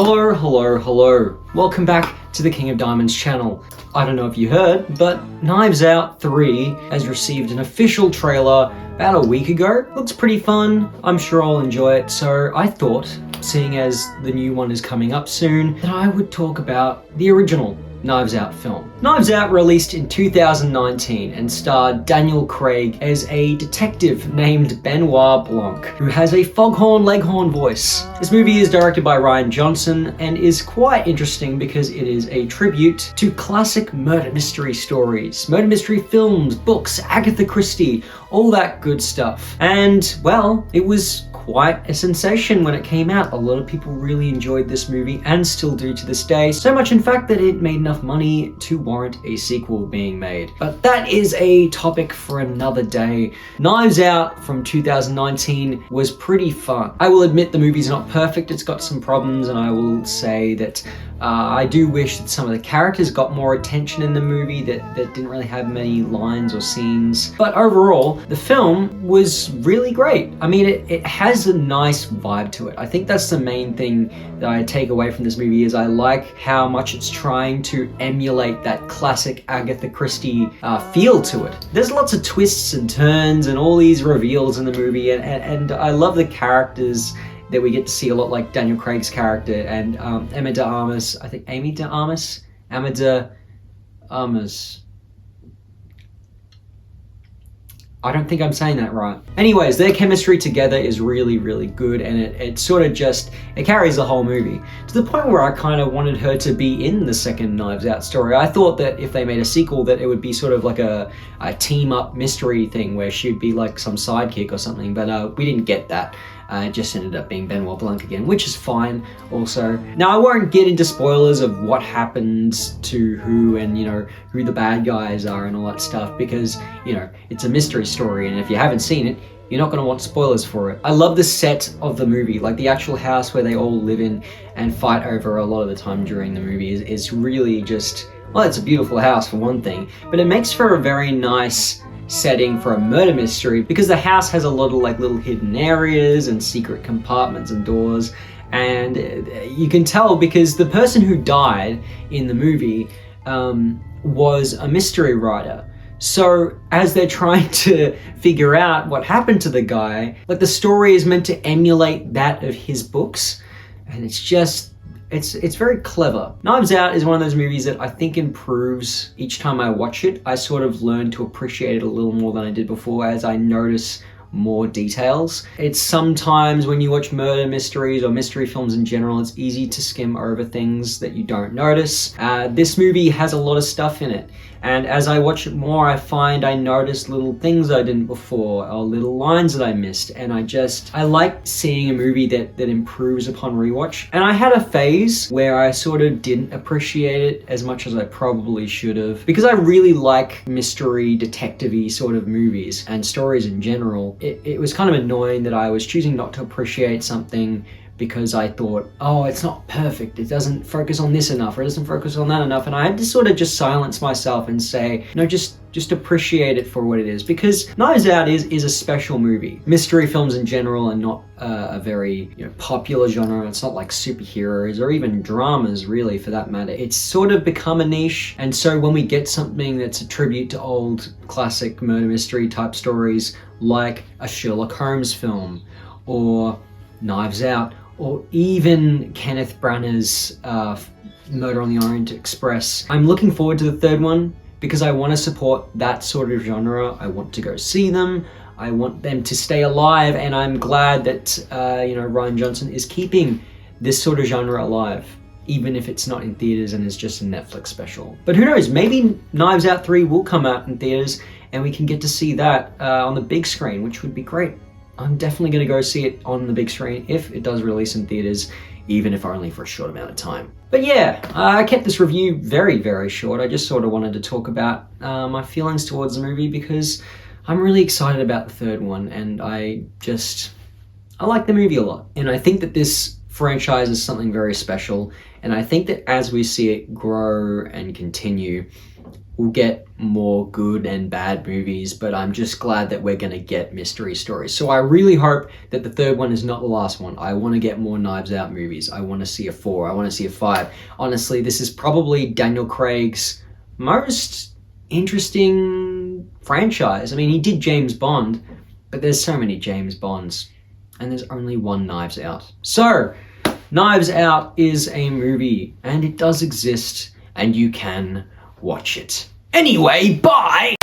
Hello, hello, hello. Welcome back to the King of Diamonds channel. I don't know if you heard, but Knives Out 3 has received an official trailer about a week ago. Looks pretty fun. I'm sure I'll enjoy it. So I thought, seeing as the new one is coming up soon, that I would talk about the original Knives Out film. Knives Out released in 2019 and starred Daniel Craig as a detective named Benoit Blanc, who has a foghorn leghorn voice. This movie is directed by Rian Johnson and is quite interesting because it is a tribute to classic murder mystery stories, murder mystery films, books, Agatha Christie, all that good stuff. And, well, it was quite a sensation when it came out. A lot of people really enjoyed this movie and still do to this day. So much in fact that it made enough money to warrant a sequel being made. But that is a topic for another day. Knives Out from 2019 was pretty fun. I will admit the movie's not perfect, it's got some problems, and I will say that I do wish that some of the characters got more attention in the movie that didn't really have many lines or scenes. But overall, the film was really great. I mean, it has a nice vibe to it. I think that's the main thing that I take away from this movie is I like how much it's trying to emulate that classic Agatha Christie feel to it. There's lots of twists and turns and all these reveals in the movie, and I love the characters that we get to see a lot, like Daniel Craig's character and Emma de Armas. I think Amy de Armas? Emma de Armas. I don't think I'm saying that right. Anyways, their chemistry together is really, really good, and it sort of just, it carries the whole movie. To the point where I kind of wanted her to be in the second Knives Out story. I thought that if they made a sequel that it would be sort of like a team-up mystery thing where she'd be like some sidekick or something, but we didn't get that. It just ended up being Benoit Blanc again, which is fine also. Now, I won't get into spoilers of what happens to who and, who the bad guys are and all that stuff because, it's a mystery story, and if you haven't seen it, you're not going to want spoilers for it. I love the set of the movie, like the actual house where they all live in and fight over a lot of the time during the movie is really just, well, it's a beautiful house for one thing, but it makes for a very nice setting for a murder mystery because the house has a lot of like little hidden areas and secret compartments and doors, and you can tell because the person who died in the movie was a mystery writer. So as they're trying to figure out what happened to the guy, like the story is meant to emulate that of his books, and it's just it's very clever. Knives Out is one of those movies that I think improves each time I watch it. I sort of learn to appreciate it a little more than I did before as I notice more details. It's sometimes when you watch murder mysteries or mystery films in general, it's easy to skim over things that you don't notice. This movie has a lot of stuff in it. And as I watch it more, I find I notice little things I didn't before or little lines that I missed. And I like seeing a movie that improves upon rewatch. And I had a phase where I sort of didn't appreciate it as much as I probably should have because I really like mystery, detective-y sort of movies and stories in general. It was kind of annoying that I was choosing not to appreciate something because I thought, oh, it's not perfect. It doesn't focus on this enough, or it doesn't focus on that enough. And I had to sort of just silence myself and say, no, just appreciate it for what it is. Because Knives Out is a special movie. Mystery films in general are not a very popular genre. It's not like superheroes or even dramas, really, for that matter. It's sort of become a niche. And so when we get something that's a tribute to old classic murder mystery type stories, like a Sherlock Holmes film, or Knives Out, or even Kenneth Branagh's Murder on the Orient Express. I'm looking forward to the third one because I want to support that sort of genre. I want to go see them. I want them to stay alive, and I'm glad that Rian Johnson is keeping this sort of genre alive, even if it's not in theaters and is just a Netflix special. But who knows, maybe Knives Out 3 will come out in theaters and we can get to see that on the big screen, which would be great. I'm definitely going to go see it on the big screen if it does release in theaters, even if only for a short amount of time. But yeah, I kept this review very, very short. I just sort of wanted to talk about my feelings towards the movie because I'm really excited about the third one, and I like the movie a lot. And I think that this franchise is something very special, and I think that as we see it grow and continue, we'll get more good and bad movies, but I'm just glad that we're going to get mystery stories. So I really hope that the third one is not the last one. I want to get more Knives Out movies. I want to see a 4. I want to see a 5. Honestly, this is probably Daniel Craig's most interesting franchise. I mean, he did James Bond, but there's so many James Bonds, and there's only one Knives Out. So, Knives Out is a movie, and it does exist, and you can watch it. Anyway, bye!